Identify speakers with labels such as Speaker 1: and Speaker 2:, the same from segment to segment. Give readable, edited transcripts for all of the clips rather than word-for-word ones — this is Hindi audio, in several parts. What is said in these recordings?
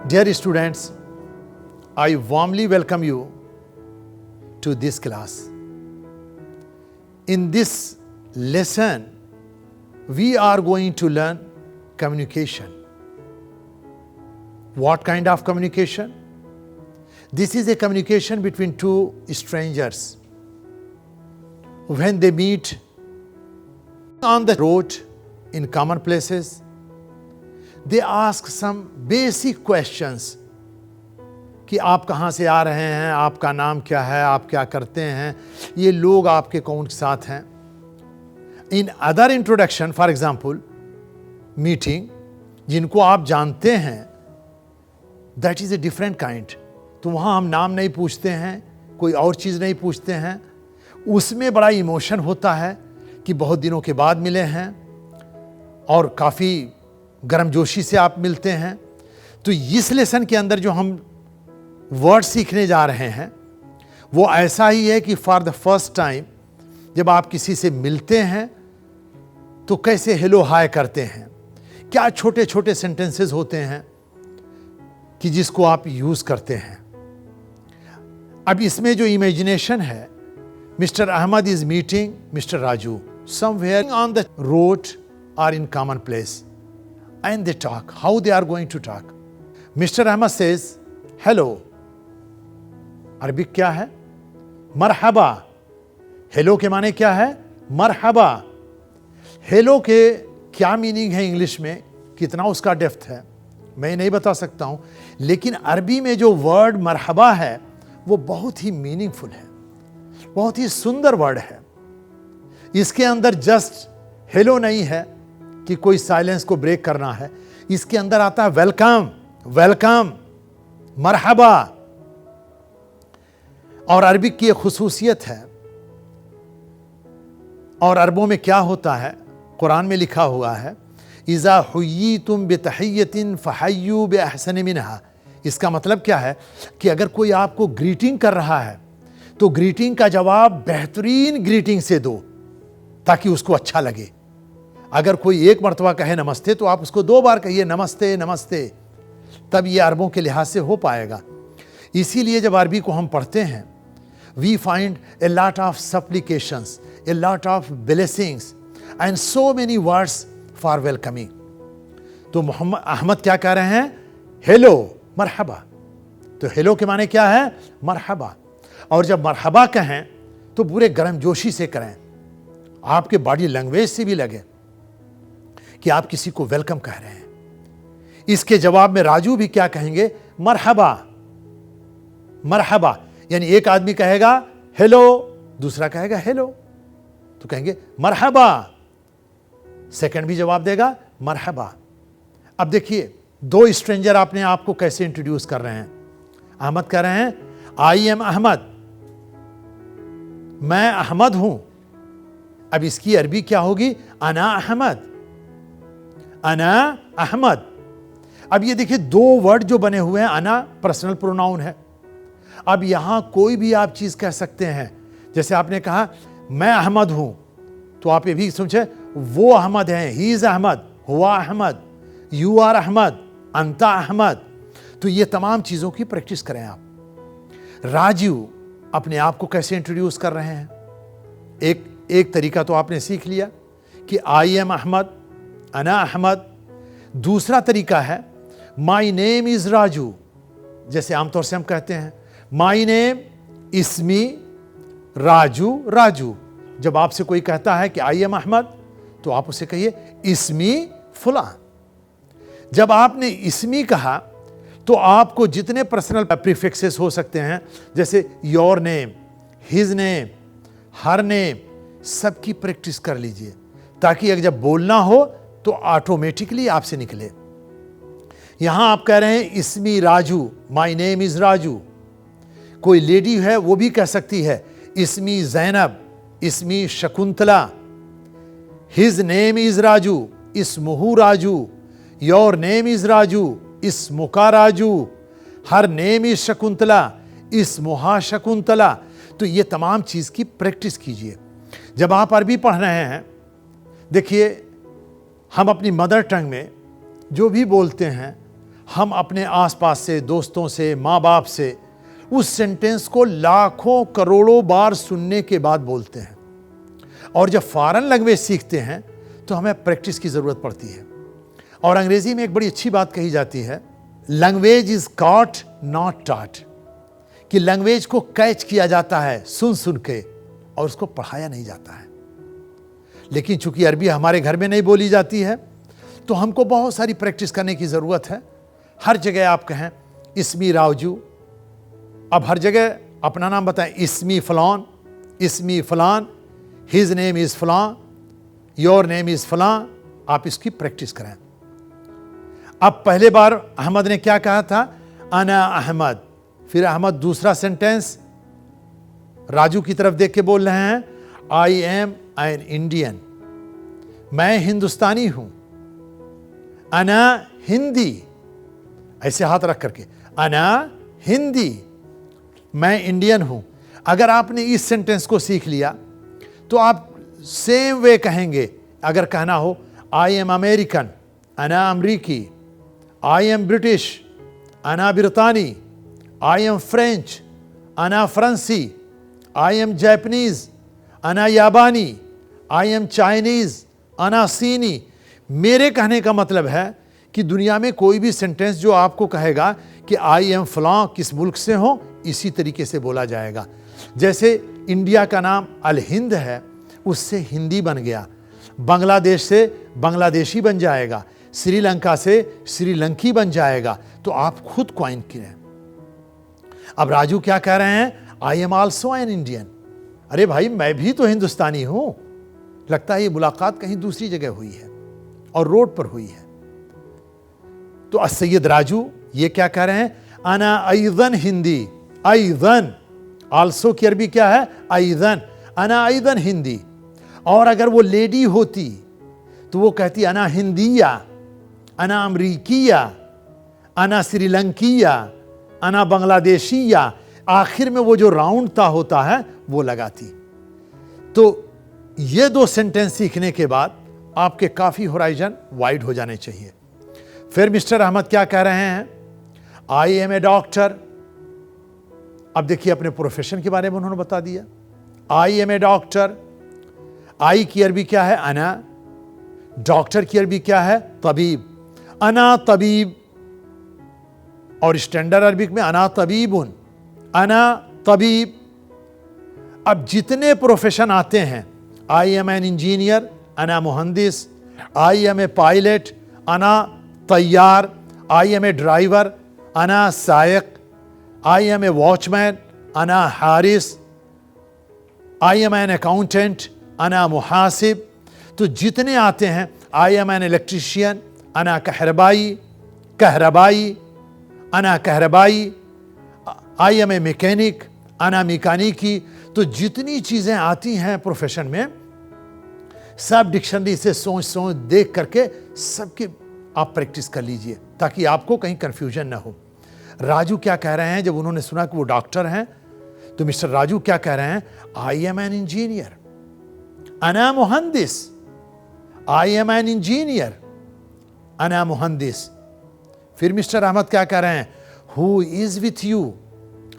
Speaker 1: Dear students, I warmly welcome you to this class. In this lesson, we are going to learn communication. What kind of communication? This is a communication between two strangers. When they meet on the road in common places, they ask some basic questions कि आप कहाँ से आ रहे हैं, आपका नाम क्या है, आप क्या करते हैं, ये लोग आपके कौन के साथ हैं. In other introduction, for example meeting, जिनको आप जानते हैं, that is a different kind. तो वहाँ हम नाम नहीं पूछते हैं, कोई और चीज़ नहीं पूछते हैं. उसमें बड़ा इमोशन होता है कि बहुत दिनों के बाद मिले हैं और काफ़ी गर्मजोशी से आप मिलते हैं. तो इस लेसन के अंदर जो हम वर्ड सीखने जा रहे हैं वो ऐसा ही है कि फॉर द फर्स्ट टाइम जब आप किसी से मिलते हैं तो कैसे हेलो हाय करते हैं, क्या छोटे छोटे सेंटेंसेस होते हैं कि जिसको आप यूज करते हैं. अब इसमें जो इमेजिनेशन है, mister Ahmed is meeting mister Raju somewhere on the road और in common place and they talk. How they are going to talk? Mr. Ahmad says, hello. Arabic क्या है? मरहबा. हेलो के माने क्या है? मरहबा. हेलो के क्या मीनिंग है इंग्लिश में, कितना उसका डेप्थ है मैं नहीं बता सकता हूं, लेकिन अरबी में जो वर्ड मरहबा है वो बहुत ही मीनिंगफुल है, बहुत ही सुंदर वर्ड है. इसके अंदर जस्ट हेलो नहीं है कि कोई साइलेंस को ब्रेक करना है, इसके अंदर आता है वेलकम, वेलकम, मरहबा. और अरबिक की एक खुसूसियत है, और अरबों में क्या होता है, कुरान में लिखा हुआ है, इज़ा हुय्यितुम बितहिय्यतिन फहय्यू बिअहसन मिनहा. इसका मतलब क्या है कि अगर कोई आपको ग्रीटिंग कर रहा है तो ग्रीटिंग का जवाब बेहतरीन ग्रीटिंग से दो ताकि उसको अच्छा लगे. अगर कोई एक मर्तबा कहे नमस्ते तो आप उसको 2 बार कहिए नमस्ते नमस्ते, तब ये अरबों के लिहाज से हो पाएगा. इसीलिए जब अरबी को हम पढ़ते हैं, we find a lot of supplications, a lot of blessings and so many words for welcoming. तो मोहम्मद अहमद क्या कह रहे हैं? हेलो, मरहबा. तो हेलो के माने क्या है? मरहबा. और जब मरहबा कहें तो पूरे गर्मजोशी से करें, आपके बॉडी लैंग्वेज से भी लगे कि आप किसी को वेलकम कह रहे हैं. इसके जवाब में राजू भी क्या कहेंगे? मरहबा. मरहबा यानी एक आदमी कहेगा हेलो, दूसरा कहेगा हेलो, तो कहेंगे मरहबा. सेकंड भी जवाब देगा मरहबा. अब देखिए, 2 स्ट्रेंजर अपने आप को कैसे इंट्रोड्यूस कर रहे हैं. अहमद कह रहे हैं आई एम अहमद, मैं अहमद हूं. अब इसकी अरबी क्या होगी? अना अहमद, अना अहमद. अब ये देखिए 2 वर्ड जो बने हुए हैं, अना पर्सनल प्रोनाउन है. अब यहां कोई भी आप चीज कह सकते हैं. जैसे आपने कहा मैं अहमद हूं, तो आप ये भी समझे वो अहमद हैं, ही इज अहमद, हुआ अहमद, यू आर अहमद, अंता अहमद. तो ये तमाम चीजों की प्रैक्टिस करें आप. राजू अपने आप को कैसे इंट्रोड्यूस कर रहे हैं? एक तरीका तो आपने सीख लिया कि आई एम अहमद, अना अहमद. दूसरा तरीका है माई नेम इज राजू. जैसे आमतौर से हम कहते हैं माई नेम इसमी राजू राजू. जब आपसे कोई कहता है कि आई एम अहमद तो आप उसे कहिए इसमी फुला. जब आपने इसमी कहा तो आपको जितने पर्सनल प्रीफिक्सेस हो सकते हैं, जैसे your name, his name, her name, सबकी प्रैक्टिस कर लीजिए ताकि अगर जब बोलना हो तो ऑटोमेटिकली आपसे निकले. यहां आप कह रहे हैं इसमी Raju, my name is Raju. कोई लेडी है वो भी कह सकती है इसमी जैनब, इसमी Shakuntala, his name is Raju, इसमुहु Raju, your name is Raju, इसमुका Raju, her name is Shakuntala, इसमुहा शकुंतला. तो ये तमाम चीज की प्रैक्टिस कीजिए. जब आप अरबी पढ़ रहे हैं, देखिए हम अपनी मदर टंग में जो भी बोलते हैं हम अपने आसपास से, दोस्तों से, माँ बाप से उस सेंटेंस को लाखों करोड़ों बार सुनने के बाद बोलते हैं। और जब फॉरेन लैंग्वेज सीखते हैं तो हमें प्रैक्टिस की ज़रूरत पड़ती है। और अंग्रेजी में एक बड़ी अच्छी बात कही जाती है, language is caught not taught, कि लैंग्वेज को कैच किया जाता है सुन सुन के और उसको पढ़ाया नहीं जाता है। लेकिन चूंकि अरबी हमारे घर में नहीं बोली जाती है तो हमको बहुत सारी प्रैक्टिस करने की ज़रूरत है। हर जगह आप कहें इस्मी रावजू, अब हर जगह अपना नाम बताएं, इस्मी फलान, इस्मी फलान, हिज नेम इज़ फलां, योर नेम इज़ फलां। आप इसकी प्रैक्टिस करें। अब पहले बार अहमद ने क्या कहा था, अना अहमद। फिर अहमद दूसरा सेंटेंस राजू की तरफ देख के बोल रहे हैं, आई एम एन इंडियन, मैं हिंदुस्तानी हूं। अना हिंदी, ऐसे हाथ रख करके, अना हिंदी, मैं इंडियन हूं। अगर आपने इस सेंटेंस को सीख लिया तो आप सेम वे कहेंगे। अगर कहना हो आई एम अमेरिकन, अना अमरीकी, आई एम ब्रिटिश, अना ब्रितानी, आई एम फ्रेंच, अना फ्रांसी, आई एम जैपनीज, अना याबानी, आई एम चाइनीज, अना सीनी। मेरे कहने का मतलब है कि दुनिया में कोई भी सेंटेंस जो आपको कहेगा कि आई एम फलां किस मुल्क से हो, इसी तरीके से बोला जाएगा। जैसे इंडिया का नाम अल हिंद है, उससे हिंदी बन गया। बांग्लादेश से बांग्लादेशी बन जाएगा, श्रीलंका से श्रीलंकी बन जाएगा। तो आप खुद क्वाइन करें। अब राजू क्या कह रहे हैं, I am also an Indian. अरे भाई, मैं भी तो हिंदुस्तानी हूं। लगता है ये मुलाकात कहीं दूसरी जगह हुई है और रोड पर हुई है। तो सैयद राजू ये क्या कह रहे हैं, अना अयदन हिंदी। अयदन, आल्सो की अरबी क्या है, अयदन। अना अयदन हिंदी। और अगर वो लेडी होती तो वो कहती अना हिंदिया, अना अमरीकिया, अना श्रीलंकिया, अना बांग्लादेशिया। आखिर में वो जो राउंड ता होता है वो लगाती। तो ये दो सेंटेंस सीखने के बाद आपके काफी होराइजन वाइड हो जाने चाहिए। फिर मिस्टर अहमद क्या कह रहे हैं, आई एम ए डॉक्टर। अब देखिए अपने प्रोफेशन के बारे में उन्होंने बता दिया, आई एम ए डॉक्टर। आई की अरबी क्या है, अना। डॉक्टर की अरबी क्या है, तबीब। अना तबीब। और स्टैंडर्ड अरबिक में अना तबीबुन, अना तबीब। अब जितने प्रोफेशन आते हैं, आई एम एन इंजीनियर, अना मुहंदिस। आई एम ए पायलट, अना तैयार। आई एम ए ड्राइवर, अना सायक। आई एम ए वॉचमैन, अना Haris. I am an accountant, अना मुहासिब। तो जितने आते हैं, आई एम एन इलेक्ट्रीशियन, अना कहरबाई। कहरबाई, अना कहरबाई। आई एम ए मैकेनिक, अना मैकेनिकी। तो जितनी चीजें आती हैं प्रोफेशन में, सब डिक्शनरी से सोच सोच देख करके सबकी आप प्रैक्टिस कर लीजिए ताकि आपको कहीं कंफ्यूजन ना हो। राजू क्या कह रहे हैं, जब उन्होंने सुना कि वो डॉक्टर हैं तो मिस्टर राजू क्या कह रहे हैं, आई एम एन इंजीनियर, अना मुहंदिस। आई एम एन इंजीनियर, अना मुहंदिस। फिर मिस्टर अहमद क्या कह रहे हैं, हु इज विथ यू।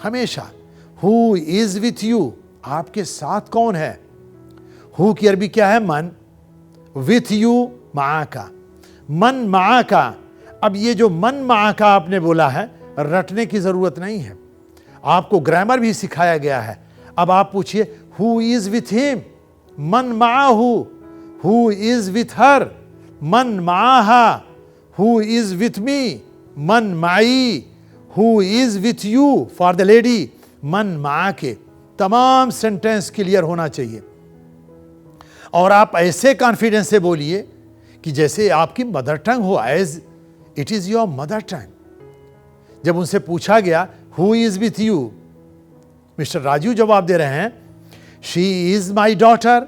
Speaker 1: हमेशा हु इज विथ यू, आपके साथ कौन है। हु की अरबी क्या है, मन। विथ यू, मा का। मन मा का। अब ये जो मन मा का आपने बोला है, रटने की जरूरत नहीं है, आपको ग्रामर भी सिखाया गया है। अब आप पूछिए, हु इज विथ हिम, मन माहू। हु इज विथ हर, मन माहा। हु इज विथ मी, मन माई। Who is with you for the lady, मन मा के। तमाम सेंटेंस क्लियर होना चाहिए और आप ऐसे कॉन्फिडेंस से बोलिए कि जैसे आपकी मदर टंग हो, as it is your mother tongue. जब उनसे पूछा गया who is with you, mister Raju जवाब दे रहे हैं, she is my daughter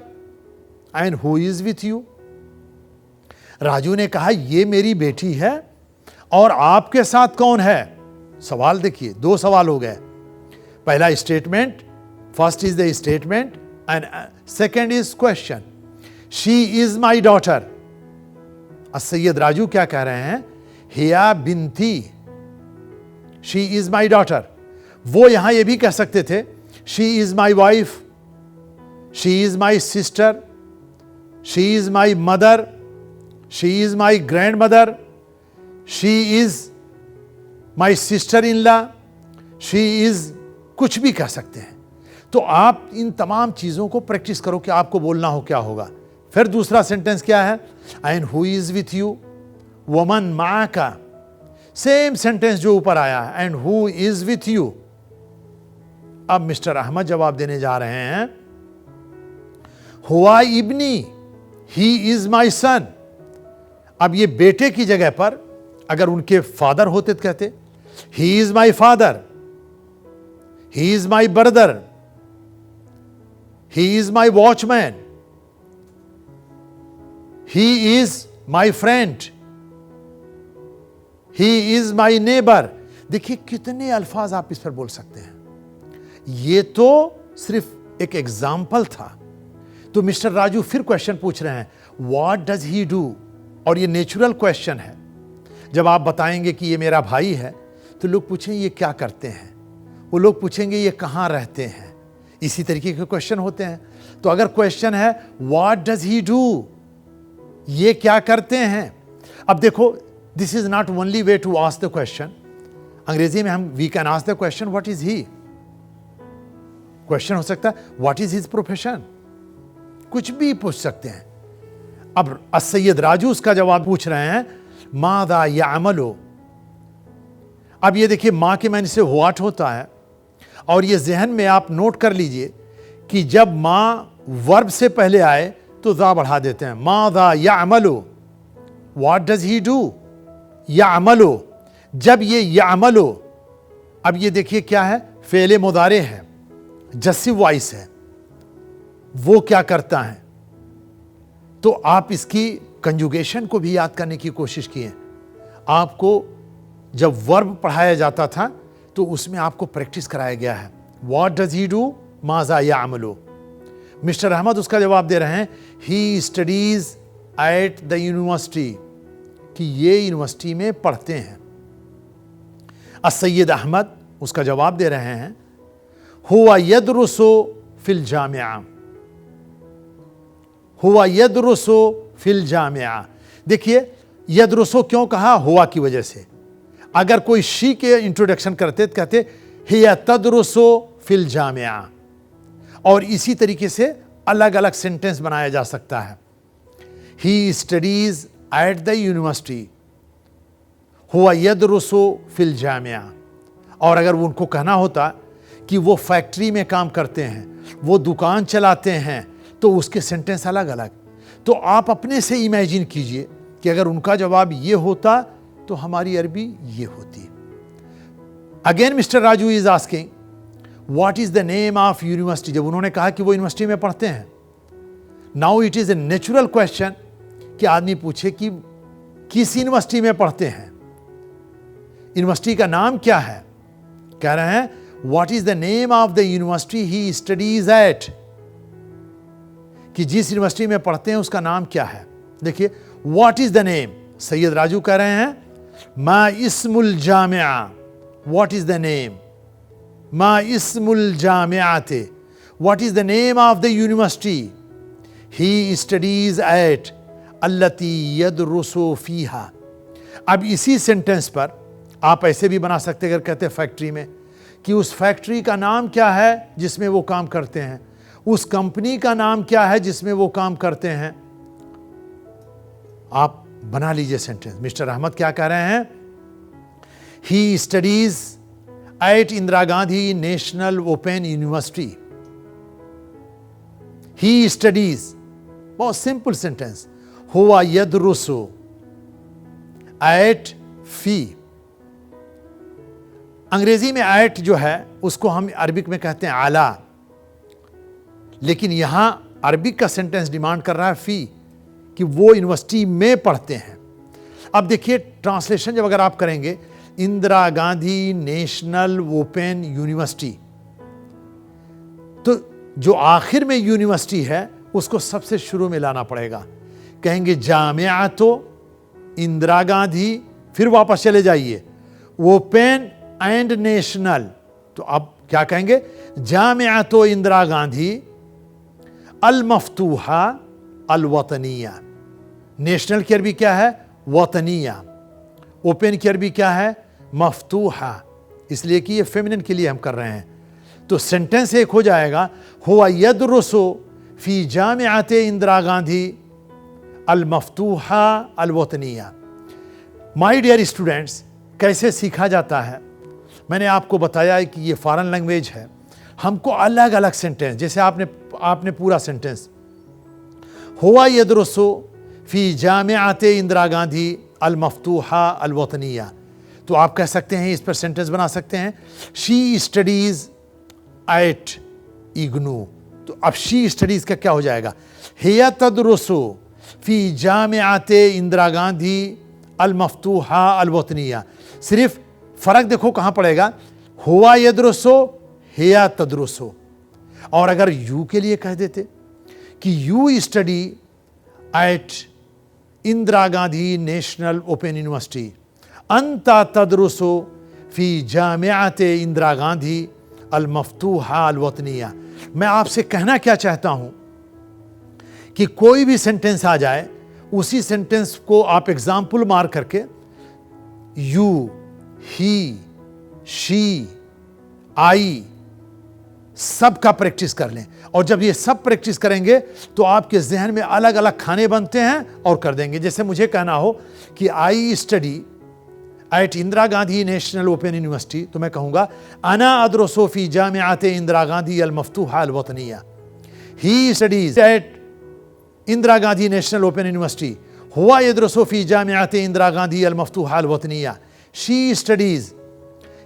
Speaker 1: and who is with you. Raju ने कहा ये मेरी बेटी है और आपके साथ कौन है। सवाल देखिए, दो सवाल हो गए। पहला statement, first is the statement and second is question. She is my daughter. Syed Raju क्या कह रहे हैं, हिया बिनती शी इज माई डॉटर। वो यहां ये भी कह सकते थे, she is my wife, she is my sister, she is my mother, she is my grand mother, she is my sister in law, she is, कुछ भी कह सकते हैं। तो आप इन तमाम चीज़ों को प्रैक्टिस करो कि आपको बोलना हो क्या होगा। फिर दूसरा सेंटेंस क्या है, and who is with you, वमन मा का, सेम सेंटेंस जो ऊपर आया है, and who is with you. अब मिस्टर अहमद जवाब देने जा रहे हैं, हुआ इब्नी, ही इज माई सन। अब ये बेटे की जगह पर अगर उनके फादर होते तो कहते he is my father, he is my brother, he is my watchman, he is my friend, he is my neighbor। देखिए कितने अल्फाज आप इस पर बोल सकते हैं। ये तो सिर्फ एक एग्जाम्पल था। तो मिस्टर राजू फिर क्वेश्चन पूछ रहे हैं, व्हाट डज ही डू। और ये नेचुरल क्वेश्चन है। जब आप बताएंगे कि ये मेरा भाई है तो लोग पूछेंगे ये क्या करते हैं, वो लोग पूछेंगे ये कहाँ रहते हैं। इसी तरीके के क्वेश्चन होते हैं। तो अगर क्वेश्चन है व्हाट डज ही डू, ये क्या करते हैं। अब देखो, this is not only way to ask the question. अंग्रेजी में हम we can ask the question what is he. Question हो सकता है व्हाट इज हिज प्रोफेशन, कुछ भी पूछ सकते हैं। अब सैयद राजू उसका जवाब पूछ रहे हैं, मादा यामलो। अब ये देखिए, मां के मायने से व्हाट होता है, और ये जहन में आप नोट कर लीजिए कि जब मां वर्ब से पहले आए तो दा बढ़ा देते हैं, मादा यामलो, व्हाट डज ही डू, यामलो। जब ये यामलो, अब ये देखिए क्या है, फेले मुदारे है, जस्सिव वॉइस है, वो क्या करता है। तो आप इसकी कंजुगेशन को भी याद करने की कोशिश किए। आपको जब वर्ब पढ़ाया जाता था तो उसमें आपको प्रैक्टिस कराया गया है। व्हाट डज ही डू, माजा यामलो। मिस्टर अहमद उसका जवाब दे रहे हैं, he studies at the university, कि ये यूनिवर्सिटी में पढ़ते हैं। सैयद अहमद उसका जवाब दे रहे हैं, हुआ यदरुसो फिल जामिया, हुआ यदरुसो फिल जामिया। देखिए यदरुसो क्यों कहा, हुआ की वजह से। अगर कोई शी के इंट्रोडक्शन करते तो कहते हिया तदरुसो फिल जामिया। और इसी तरीके से अलग अलग सेंटेंस बनाया जा सकता है। ही स्टडीज एट द यूनिवर्सिटी, हुआ यदरुसो फिल जामिया। और अगर उनको कहना होता कि वो फैक्ट्री में काम करते हैं, वो दुकान चलाते हैं, तो उसके सेंटेंस अलग अलग। तो आप अपने से इमेजिन कीजिए कि अगर उनका जवाब ये होता तो हमारी अरबी ये होती। Again mister Raju is asking what is the name of university. जब उन्होंने कहा कि वो यूनिवर्सिटी में पढ़ते हैं, now it is a natural question कि आदमी पूछे कि किस यूनिवर्सिटी में पढ़ते हैं, यूनिवर्सिटी का नाम क्या है। कह रहे हैं what is the name of the university he studies at, कि जिस यूनिवर्सिटी में पढ़ते हैं उसका नाम क्या है। देखिए what is the name, Syed Raju कह रहे हैं मा इस्मुल जामिया, व्हाट इज द नेम, मा इस्मुल जामियाते, what is the name of the university he studies at अल्लती यदरुसु फीहा। अब इसी सेंटेंस पर आप ऐसे भी बना सकते अगर कहते फैक्ट्री में, कि उस फैक्ट्री का नाम क्या है जिसमें वो काम करते हैं, उस कंपनी का नाम क्या है जिसमें वो काम करते हैं। आप बना लीजिए सेंटेंस। मिस्टर अहमद क्या कह रहे हैं, he studies at Indira Gandhi national open university, he studies, बहुत सिंपल सेंटेंस, हुआ यदरुसु एट फी। अंग्रेजी में एट जो है उसको हम अरबिक में कहते हैं आला, लेकिन यहां अरबिक का सेंटेंस डिमांड कर रहा है फी, कि वो यूनिवर्सिटी में पढ़ते हैं। अब देखिए ट्रांसलेशन जब अगर आप करेंगे, Indira Gandhi national open university, तो जो आखिर में यूनिवर्सिटी है उसको सबसे शुरू में लाना पड़ेगा। कहेंगे जामिया तो इंदिरा गांधी, फिर वापस चले जाइए, ओपन एंड नेशनल। तो अब क्या कहेंगे, जामिअतो इंदिरा गांधी अल मफ्तूहा अल वतनिया। नेशनल की अरबी क्या है, वतनिया। ओपन की अरबी क्या है, मफ्तूहा, इसलिए कि ये फेमिनिन के लिए हम कर रहे हैं। तो सेंटेंस एक हो जाएगा, हुआ यदरुसु फी जामिअते इंदिरा गांधी अल मफ्तूहा अल वतनिया। माय डियर स्टूडेंट्स, कैसे सीखा जाता है, मैंने आपको बताया कि ये फॉरेन लैंग्वेज है। हमको अलग अलग सेंटेंस, जैसे आपने पूरा सेंटेंस हुआ यदरुसु फी जामिअते इंदिरा गांधी अल मफ्तूहा अल वतनिया, तो आप कह सकते हैं, इस पर सेंटेंस बना सकते हैं, शी स्टडीज एट इग्नू। तो अब शी स्टडीज का क्या हो जाएगा, हिया तदरुसु फी जामिअते इंदिरा गांधी अल मफ्तूहा अल वतनिया। सिर्फ फर्क देखो कहां पड़ेगा, हुआ यदरुसु हिया तदरुसु। और अगर यू के लिए कह देते कि you study at Indira Gandhi national open university, अंता तदरुसु फी जामिअते इंदिरा गांधी अल मफ्तूहा अल वतनिया। मैं आपसे कहना क्या चाहता हूं कि कोई भी सेंटेंस आ जाए, उसी सेंटेंस को आप एग्जाम्पल मार करके यू, ही, शी, आई सब का प्रैक्टिस कर लें। और जब ये सब प्रैक्टिस करेंगे तो आपके जहन में अलग अलग खाने बनते हैं और कर देंगे। जैसे मुझे कहना हो कि I study at Indira Gandhi national open university, तो मैं कहूंगा अना अदरुसु फी जामिअते इंदिरा गांधी अल मफ्तूहा अल वतनिया। He studies at Indira Gandhi national open university, हुआ यदरुसु फी जामिअते इंदिरा गांधी अल मफ्तूहा अल वतनिया। शी स्टडीज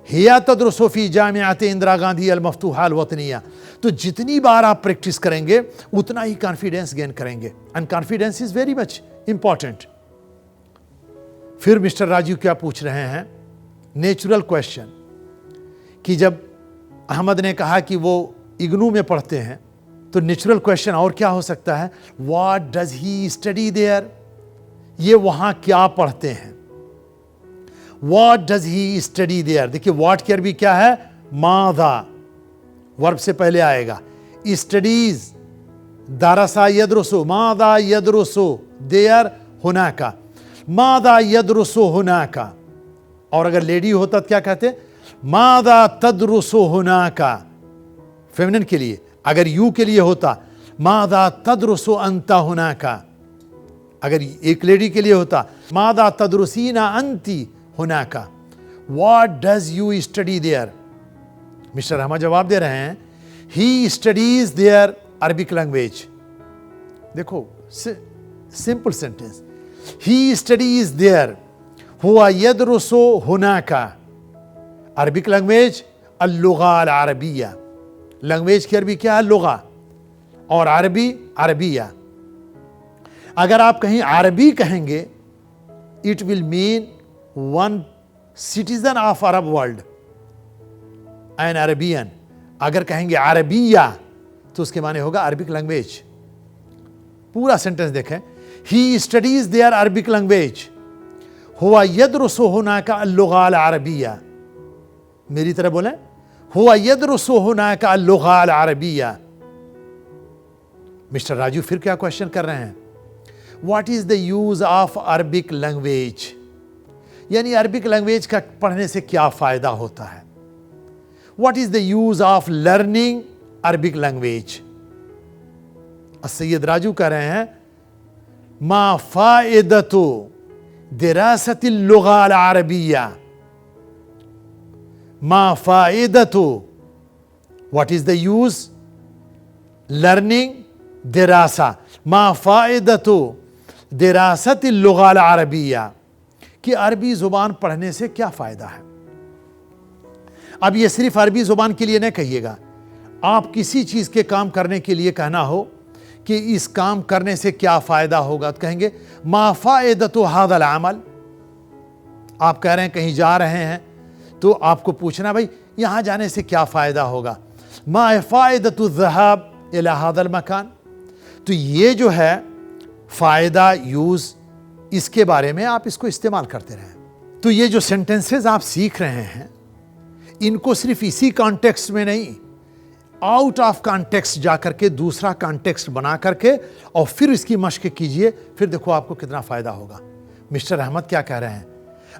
Speaker 1: हिया तदरुसु फी जामिअते इंदिरा गांधी अल मफ्तूहा अल वतनिया। तो जितनी बार आप प्रैक्टिस करेंगे उतना ही कॉन्फिडेंस गेन करेंगे, and confidence is very much important. फिर मिस्टर राजू क्या पूछ रहे हैं, नेचुरल क्वेश्चन, कि जब अहमद ने कहा कि वो इग्नू में पढ़ते हैं, तो नेचुरल क्वेश्चन और क्या हो सकता है, what does he study there, ये वहां क्या पढ़ते हैं। What does he study there, देखिए व्हाट की अरबी क्या है, मादा, वर्ब से पहले आएगा। स्टडीज दरसा यदरुसु, मादा यदरुसु देयर हुनाका, मादा यदरुसु हुनाका। और अगर लेडी होता तो क्या कहते, मादा तदरुसु हुनाका, फेमिनिन के लिए। अगर यू के लिए होता, मादा तदरुसु अंता हुनाका। अगर एक लेडी के लिए होता, मादा तदरुसीना अंती हुनाका। What does you study there. Mister Rahma जवाब दे रहे हैं, he studies there Arabic language. देखो simple sentence, he studies there, हुआ यदरुसु हुनाका। अरबिक लैंग्वेज अल-लुगा अल-अरबिया, लैंग्वेज की अरबी क्या है, लुगा, और अरबी अरबिया। अगर आप कहीं अरबी कहेंगे, it will mean one citizen of Arab world, an Arabian. अगर कहेंगे अरबिया तो उसके माने होगा अरबिक लैंग्वेज। पूरा सेंटेंस देखें, he studies there Arabic language, हुआ यदरुसु हुनाका अल-लुगा अल-अरबिया। मेरी तरह बोलें, हुआ यदरुसु हुनाका अल-लुगा अल-अरबिया। मिस्टर राजू फिर क्या क्वेश्चन कर रहे हैं, what is the use of Arabic language, यानी अरबिक लैंग्वेज का पढ़ने से क्या फायदा होता है। What is the use of learning Arabic language. Syed Raju कह रहे हैं, मा फायदतु दिरासतिल लुगा अल अरबिया, मा फायदतु, what is the use, learning दिरासा, मा फायदतु दिरासतिल लुगा अल अरबिया, कि अरबी जुबान पढ़ने से क्या फायदा है। अब ये सिर्फ अरबी जुबान के लिए नहीं कहिएगा, आप किसी चीज के काम करने के लिए कहना हो कि इस काम करने से क्या फायदा होगा, तो कहेंगे मा फायदतु हादल अमल। आप कह रहे हैं कहीं जा रहे हैं, तो आपको पूछना भाई यहां जाने से क्या फायदा होगा, मा फायदतु ज़हाब इला हादल मकान। तो ये जो है फायदा, यूज, इसके बारे में आप इसको इस्तेमाल करते रहें। तो ये जो सेंटेंसेस आप सीख रहे हैं, इनको सिर्फ इसी कॉन्टेक्स्ट में नहीं, आउट ऑफ कॉन्टेक्स्ट जाकर के दूसरा कॉन्टेक्स्ट बना करके और फिर इसकी मश्क कीजिए, फिर देखो आपको कितना फायदा होगा। मिस्टर अहमद क्या कह रहे हैं?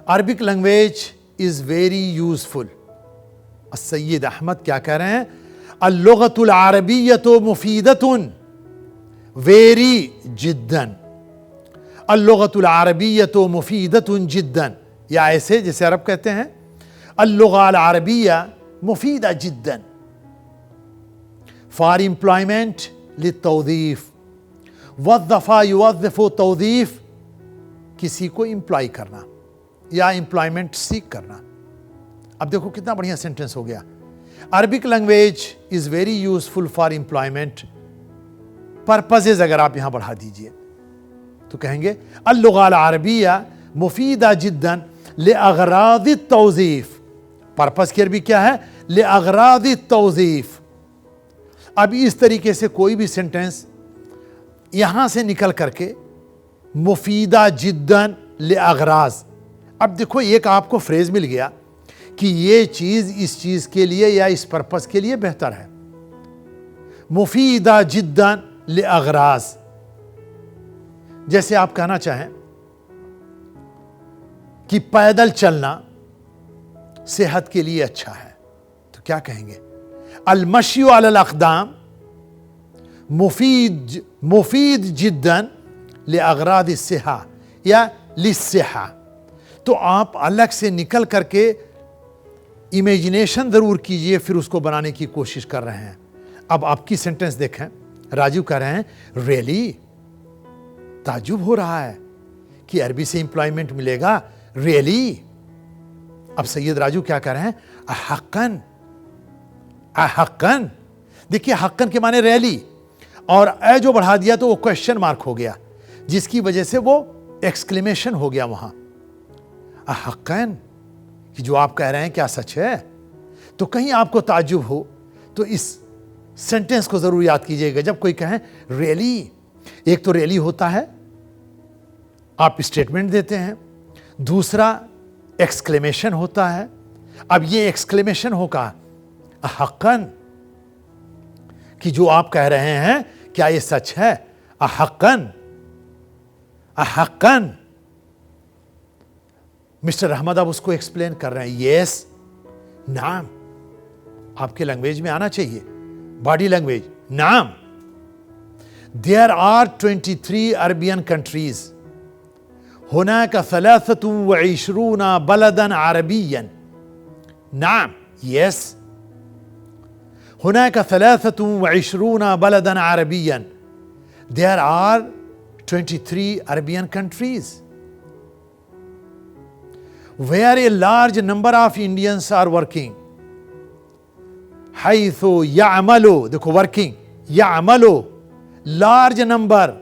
Speaker 1: Arabic language is very useful. Syed Ahmed क्या कह रहे हैं? अल-लुगतुल अरबिय्यतु मुफीदतुन वेरी जिद्दन। अल-लुगतुल अरबिय्यतु मुफीदतुन जिद्दन, या ऐसे जैसे अरब कहते हैं अल-लुगा अल-अरबिय्या मुफीदा जिद्दन फॉर एम्प्लॉयमेंट लित्तौदीफ। वज़्ज़फ़ा युवज़्ज़िफ़ु तौदीफ, किसी को एम्प्लॉय करना या एम्प्लॉयमेंट सीख करना। अब देखो कितना बढ़िया सेंटेंस हो गया। Arabic language is very useful for employment purposes, अगर आप यहां बढ़ा दीजिए तो कहेंगे अल-लुगा अल-अरबिय्या मुफीदा जिद्दन लिअग़राज़ तौज़ीफ। पर्पज की अरबी क्या है? लिअग़राज़ तौज़ीफ। अब इस तरीके से कोई भी सेंटेंस यहां से निकल करके मुफीदा जिद्दन लिअग़राज़। अब देखो एक आपको फ्रेज मिल गया कि ये चीज इस चीज के लिए या इस पर्पस के लिए बेहतर है। मुफीदा जिद्दन लिअग़राज़, जैसे आप कहना चाहें कि पैदल चलना सेहत के लिए अच्छा है, तो क्या कहेंगे? अल-मश्यु अलल अक़दाम मुफीद जिद्दन लिअग़राज़ सिहा या लिस्सिहा। तो आप अलग से निकल करके इमेजिनेशन जरूर कीजिए, फिर उसको बनाने की कोशिश कर रहे हैं। अब आपकी सेंटेंस देखें, राजू कह रहे हैं रियली, ताज्जुब हो रहा है कि अरबी से एम्प्लॉयमेंट मिलेगा, रियली। अब सैयद राजू क्या कह रहे हैं? अहक्कन। अहक्कन, देखिए हक्कन के माने रियली, और ए जो बढ़ा दिया तो वो क्वेश्चन मार्क हो गया, जिसकी वजह से वो एक्सक्लेमेशन हो गया वहां। अहक्कन, कि जो आप कह रहे हैं क्या सच है? तो कहीं आपको ताज्जुब हो तो इस सेंटेंस को जरूर याद कीजिएगा। जब कोई कहे रियली, एक तो रियली होता है आप स्टेटमेंट देते हैं, दूसरा एक्सक्लेमेशन होता है। अब ये एक्सक्लेमेशन होगा अहक्कन, कि जो आप कह रहे हैं क्या ये सच है? अहक्कन, अहक्कन। मिस्टर अहमद अब उसको एक्सप्लेन कर रहे हैं, यस, नाम। आपके लैंग्वेज में आना चाहिए, बॉडी लैंग्वेज, नाम। देयर आर 23 अरबियन कंट्रीज, हुनाका सलासतु व इशरूना बलदन अरबियन। नाम, यस। हुनाका सलासतु व इशरूना बलदन Arabian. There are 23 Arabian countries where a large number of Indians are working. हैथो यामलो, देखो वर्किंग, यामलो, लार्ज नंबर,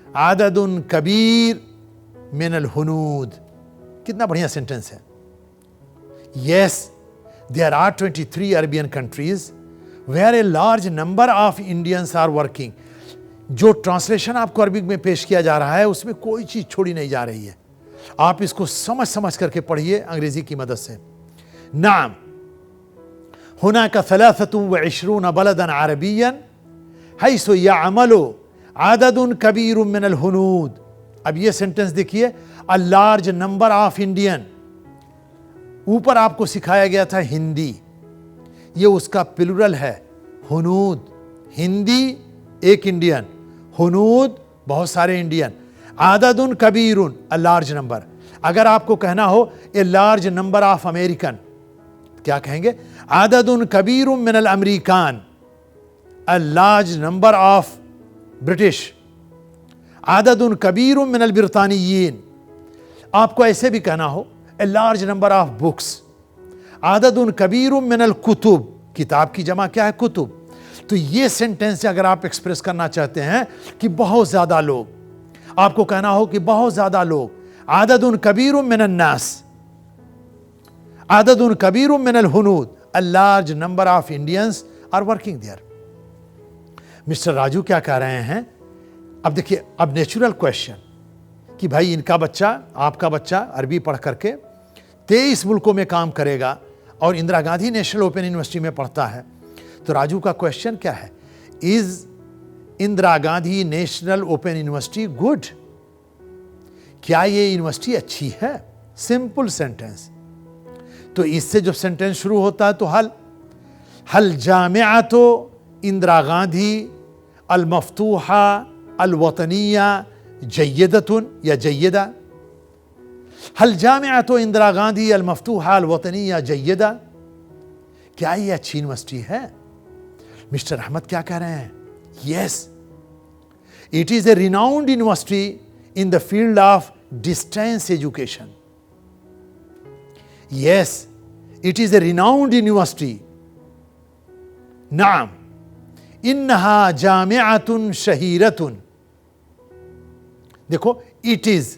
Speaker 1: आददुन कबीर मिनल हुनूद। कितना बढ़िया सेंटेंस है। Yes, there are 23 Arabian countries where a large number of Indians are working. जो ट्रांसलेशन आपको अरबिक में पेश किया जा रहा है उसमें कोई चीज छोड़ी नहीं जा रही है, आप इसको समझ समझ करके पढ़िए अंग्रेजी की मदद से। नाम, हुनाका सलासतु व इशरून बलदन अरबियन हैसो यामलो आददुन कबीरुम मिनल हुनूद। अब ये सेंटेंस देखिए, अ लार्ज नंबर ऑफ इंडियन। ऊपर आपको सिखाया गया था हिंदी, ये उसका प्लूरल है, हुनूद। हिंदी एक इंडियन, हुनूद बहुत सारे इंडियन, आददुन कबीरुन अ लार्ज नंबर। अगर आपको कहना हो a large number of American, क्या कहेंगे? आददुन कबीरुन मिनल अमेरिकान, a large number of British, आददुन कबीरुन मिनल ब्रितानियीन। आपको ऐसे भी कहना हो a large number of books, आददुन कबीरुन मिनल कुतुब। किताब की जमा क्या है? कुतुब। तो ये सेंटेंस अगर आप एक्सप्रेस करना चाहते हैं कि बहुत ज्यादा लोग, आपको कहना हो कि बहुत ज्यादा लोग, आददुन कबीरुन मिनन नास, आददुन कबीरुन मिनल हुनूद, a large number of Indians are working there. Mister Raju क्या कह रहे हैं? अब देखिए, अब नेचुरल क्वेश्चन कि भाई इनका बच्चा, आपका बच्चा अरबी पढ़ करके 23 मुल्कों में काम करेगा, और Indira Gandhi national open university में पढ़ता है, तो राजू का क्वेश्चन क्या है? Is Indira Gandhi national open university good? क्या ये यूनिवर्सिटी अच्छी है? Simple sentence. तो इससे जब सेंटेंस शुरू होता है तो हल जामिअतो इंदिरा गांधी अल मफ्तूहा अल वतनिया जय्यदतुन या जय्यदा। हल जामिअतो इंदिरा गांधी अल मफ्तूहा अल वतनिया जय्यदा। क्या ये अच्छी यूनिवर्सिटी है? मिस्टर अहमद क्या कह रहे हैं? Yes, it is a renowned university in the field of distance education. Yes, it is a renowned university. नाम इन्नहा जामिअतुन शहीरतुन। देखो इट इज,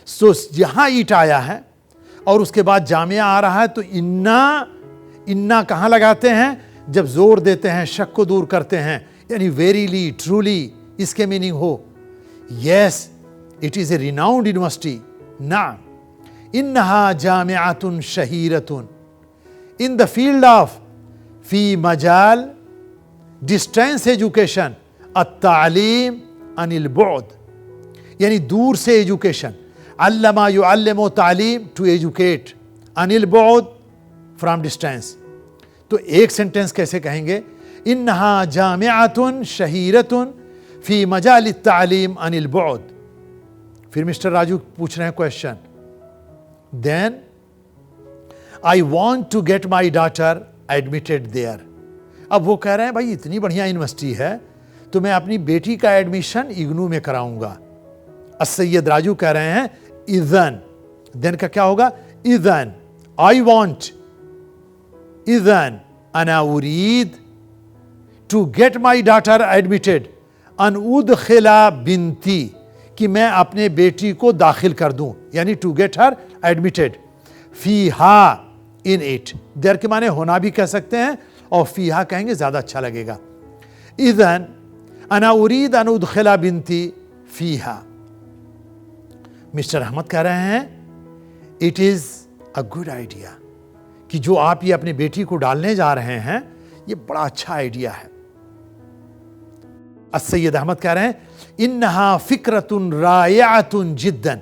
Speaker 1: सो यहां इट आया है और उसके बाद जामिया आ रहा है, तो इन्ना कहां लगाते हैं? जब जोर देते हैं, शक को दूर करते हैं, यानी वेरीली ट्रूली इसके मीनिंग हो। Yes, it is a renowned university. नाम इन्नहा जामिअतुन शहीरतुन इन द फील्ड ऑफ फी मजाल डिस्टेंस एजुकेशन अत्तालीम अनिल बुअद, यानी दूर से एजुकेशन। अल्लमा युअल्लिमु तालीम, टू एजुकेट, अनिल बुअद फ्रॉम डिस्टेंस। तो एक सेंटेंस कैसे कहेंगे? इन्नहा जामिअतुन शहीरतुन फी मजाल तालीम अनिल बुअद। फिर मिस्टर राजू पूछ रहे हैं question, Then I want to get my daughter admitted there. अब वो कह रहे हैं भाई इतनी बढ़िया यूनिवर्सिटी है तो मैं अपनी बेटी का एडमिशन इग्नू में कराऊंगा। सैयद राजू कह रहे हैं इज़न, देन का क्या होगा? इज़न आई वॉन्ट, इज़न अना उरीद to get my daughter admitted अन उदखिला बिनती, कि मैं अपने बेटी को दाखिल कर दूं, यानी टू गेट हर एडमिटेड। फीहा, इन इट, देर के माने होना भी कह सकते हैं और फीहा कहेंगे ज्यादा अच्छा लगेगा। इज़न अना उरीद अन उदखिला बिनती फीहा। मिस्टर अहमद कह रहे हैं it is a good idea, कि जो आप ये अपनी बेटी को डालने जा रहे हैं ये बड़ा अच्छा आइडिया है। सैयद अहमद कह रहे हैं इन्नहा फिक्रतुन रायअतुन जिद्दन।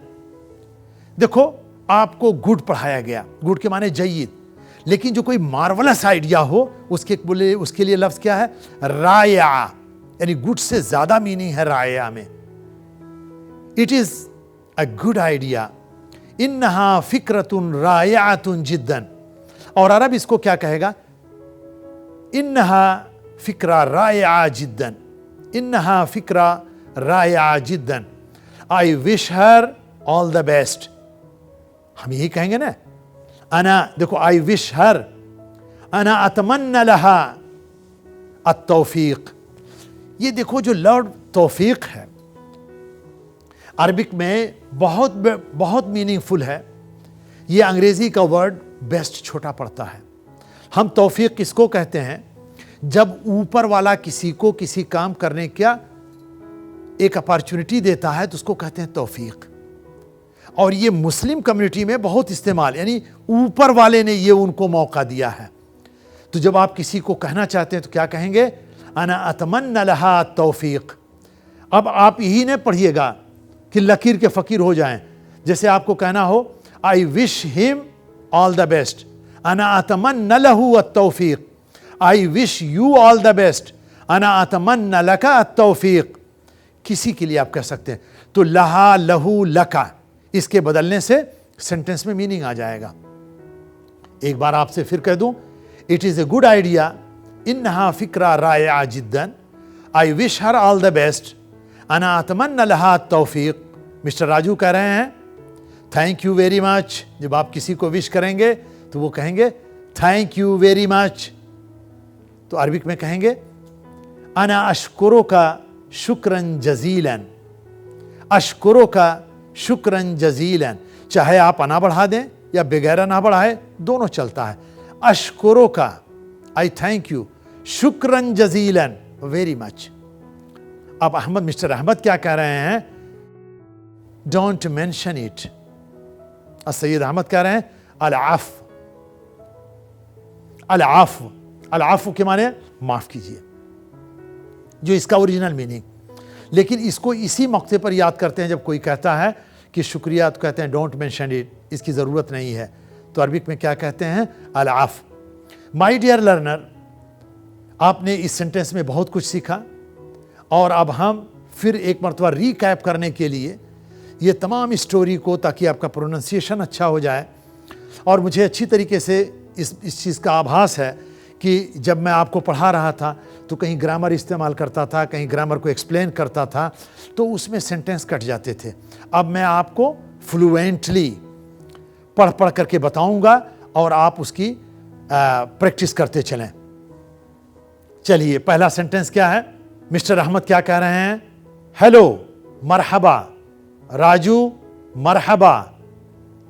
Speaker 1: देखो आपको गुड पढ़ाया गया, गुड के माने जय्यद, लेकिन जो कोई मार्वलस आइडिया हो उसके लिए लफ्ज क्या है? राया, यानी गुड से ज्यादा मीनिंग है राया में। It is a good idea, इन्नहा फिक्रतुन रायअतुन जिद्दन। और अरब इसको क्या कहेगा? इन्नहा फिक्रा राया जिद्दन, इन्नहा फिक्रा राया जिद्दन, I wish her all the best. हम यही कहेंगे ना। अना, देखो आई विश हर, अना अतमन्ना लहा अत्तौफीक। ये देखो जो लफ्ज़ तौफीक है अरबिक में बहुत मीनिंगफुल है। ये अंग्रेजी का वर्ड बेस्ट छोटा पड़ता है। हम तौफीक किसको कहते हैं? जब ऊपर वाला किसी को किसी काम करने का एक अपॉर्चुनिटी देता है तो उसको कहते हैं तौफीक। और ये मुस्लिम कम्युनिटी में बहुत इस्तेमाल, यानी ऊपर वाले ने ये उनको मौका दिया है। तो जब आप किसी को कहना चाहते हैं तो क्या कहेंगे? अना अतमन्ना लहा तौफीक। अब आप यही नहीं पढ़िएगा कि लकीर के फकीर हो जाएं। जैसे आपको कहना हो I wish him all the best, अना अतमन्ना लहू तौफीक। I wish you all the best, अना अतमन्ना लका तौफीक। किसी के लिए आप कह सकते हैं। तो लहा लहू लका, इसके बदलने से सेंटेंस में मीनिंग आ जाएगा। एक बार आपसे फिर कह दूं, it is a good idea, इन्नहा फिक्रा राया जिद्दन, I wish her all the best, अना अतमन्ना लहा तौफीक। मिस्टर राजू कह रहे हैं थैंक यू वेरी मच। जब आप किसी को विश करेंगे तो वो कहेंगे थैंक यू वेरी मच। तो अरबिक में कहेंगे अना अशकुरो का शुक्रन जजीलन, अशकुरो का शुक्रन जजीलन। चाहे आप अना बढ़ा दें या बगैर अना बढ़ाए, दोनों चलता है। अशकुरो का, आई थैंक यू, शुक्रन जजीलन, वेरी मच। अब मिस्टर अहमद क्या कह रहे हैं? Don't mention it. Syed Ahmed कह रहे हैं अल अफ, अल-आफ़्व, अल-आफ़्व के माने माफ़ कीजिए, जो इसका ओरिजिनल मीनिंग। लेकिन इसको इसी मौके पर याद करते हैं जब कोई कहता है कि शुक्रिया, तो कहते हैं डोंट मेंशन इट, इसकी ज़रूरत नहीं है। तो अरबिक में क्या कहते हैं? अल-आफ़्व। माय डियर लर्नर, आपने इस सेंटेंस में बहुत कुछ सीखा और अब हम फिर एक मरतबा रिकैप करने के लिए ये तमाम स्टोरी को, ताकि आपका प्रोनाउंसिएशन अच्छा हो जाए। और मुझे अच्छी तरीके से इस चीज़ का आभास है कि जब मैं आपको पढ़ा रहा था तो कहीं ग्रामर इस्तेमाल करता था, कहीं ग्रामर को एक्सप्लेन करता था, तो उसमें सेंटेंस कट जाते थे। अब मैं आपको फ्लुएंटली पढ़ पढ़ करके बताऊंगा और आप उसकी प्रैक्टिस करते चलें। चलिए, पहला सेंटेंस क्या है? मिस्टर अहमद क्या कह रहे हैं? हेलो, मरहबा। राजू, मरहबा।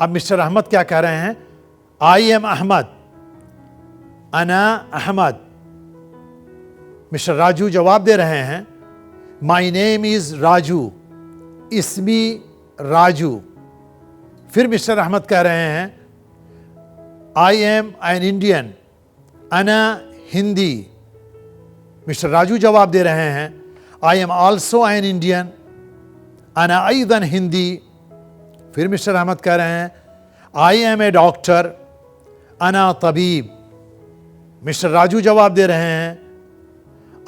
Speaker 1: अब मिस्टर अहमद क्या कह रहे हैं? आई एम अहमद, अना अहमद। मिस्टर राजू जवाब दे रहे हैं, माई नेम इज राजू, इसमी राजू। फिर मिस्टर अहमद कह रहे हैं, आई एम एन इंडियन, अना हिंदी। मिस्टर राजू जवाब दे रहे हैं, I am also an Indian, अना अयदन हिंदी। फिर मिस्टर अहमद कह रहे हैं, आई एम ए डॉक्टर, अना तबीब। मिस्टर राजू जवाब दे रहे हैं,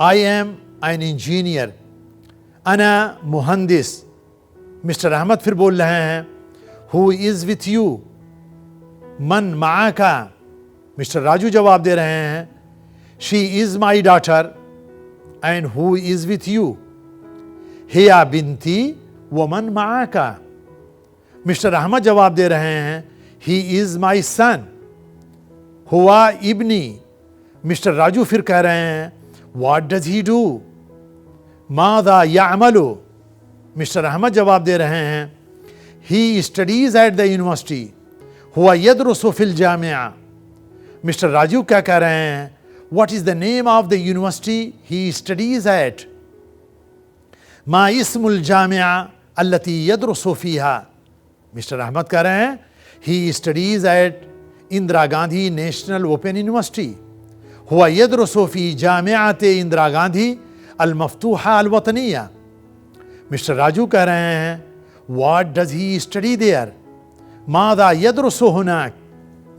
Speaker 1: आई एम एन इंजीनियर, अना मुहंदिस। मिस्टर अहमद फिर बोल रहे हैं, हु इज विथ यू, मन माका। मिस्टर राजू जवाब दे रहे हैं, she is my daughter, and who is with you, हिया बिनती व मन माका। मिस्टर अहमद जवाब दे रहे हैं, ही इज माई सन, हुआ इब्नी। मिस्टर राजू फिर कह रहे हैं, व्हाट डज ही डू, मादा यामलु। मिस्टर अहमद जवाब दे रहे हैं, he studies at the university, हुआ यदरुसु फिल जामिया। मिस्टर राजू क्या कह रहे हैं, what is the name of the university he studies at, मा इस्मुल जामिया अल्लती यदरुसु फीहा। मिस्टर अहमद कह रहे हैं, he studies at Indira Gandhi national open university, हुआ यदरुसु फी जामियात इंदिरा गांधी अल मफ्तूहा अल वतनिया। मिस्टर राजू कह रहे हैं, what does he study there, मादा यदरुसु हुनाक।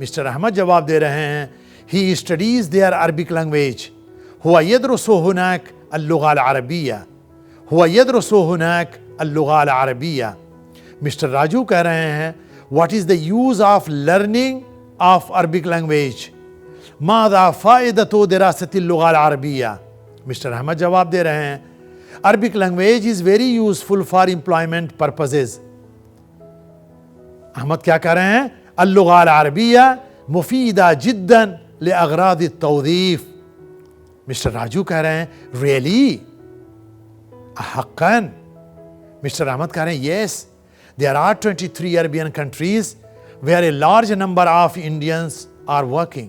Speaker 1: मिस्टर अहमद जवाब दे रहे हैं, he studies there Arabic language, हुआ यदरुसु हुनाक अल लुगा अल अरबिया, हुआ यदरुसु हुनाक अल लुगा अल अरबिया। मिस्टर राजू कह रहे हैं, what is the use of learning of Arabic language, मादा फ़ायदतु दिरासतिल लुगा अल अरबिया। मिस्टर अहमद जवाब दे रहे हैं, Arabic language is very useful for employment purposes. Ahmed क्या कह रहे हैं, अल लुगा अल अरबिया मुफीदा जिद्दन ले अगराद तौदीफ। मिस्टर राजू कह रहे हैं, रियली, हक्कन। मिस्टर अहमद कह रहे हैं, yes, there are 23 Arabian countries where a large number of Indians are working.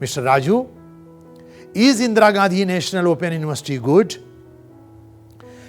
Speaker 1: Mr. Raju, is Indira Gandhi National Open University good?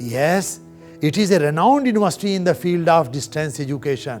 Speaker 1: yes, it is a renowned university in the field of distance education.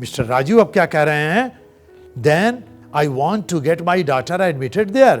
Speaker 1: Mr. Raju अब क्या कह रहे हैं? Then I want to get my daughter admitted there.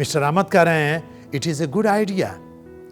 Speaker 1: Mr. Ahmad कह रहे हैं, it is a good idea.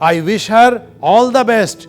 Speaker 1: I wish her all the best.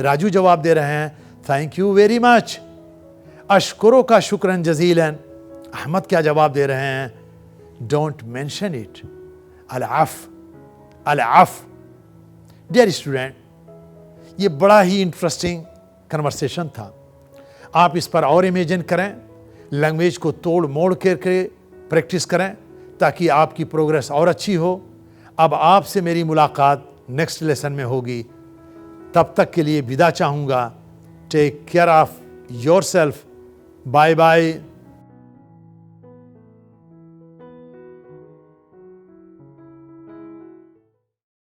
Speaker 1: Raju जवाब दे रहे हैं, थैंक यू वेरी मच, अशकुरो का शुक्रन जजीलन। अहमद क्या जवाब दे रहे हैं, डोंट मेंशन इट, अल-अफ, अल-अफ। डियर स्टूडेंट, ये बड़ा ही इंटरेस्टिंग कन्वर्सेशन था। आप इस पर और इमेजिन करें, लैंग्वेज को तोड़ मोड़ करके प्रैक्टिस करें ताकि आपकी प्रोग्रेस और अच्छी हो। अब आपसे मेरी मुलाकात नेक्स्ट लेसन में होगी। तब तक के लिए विदा चाहूँगा। Take care of yourself. Bye bye.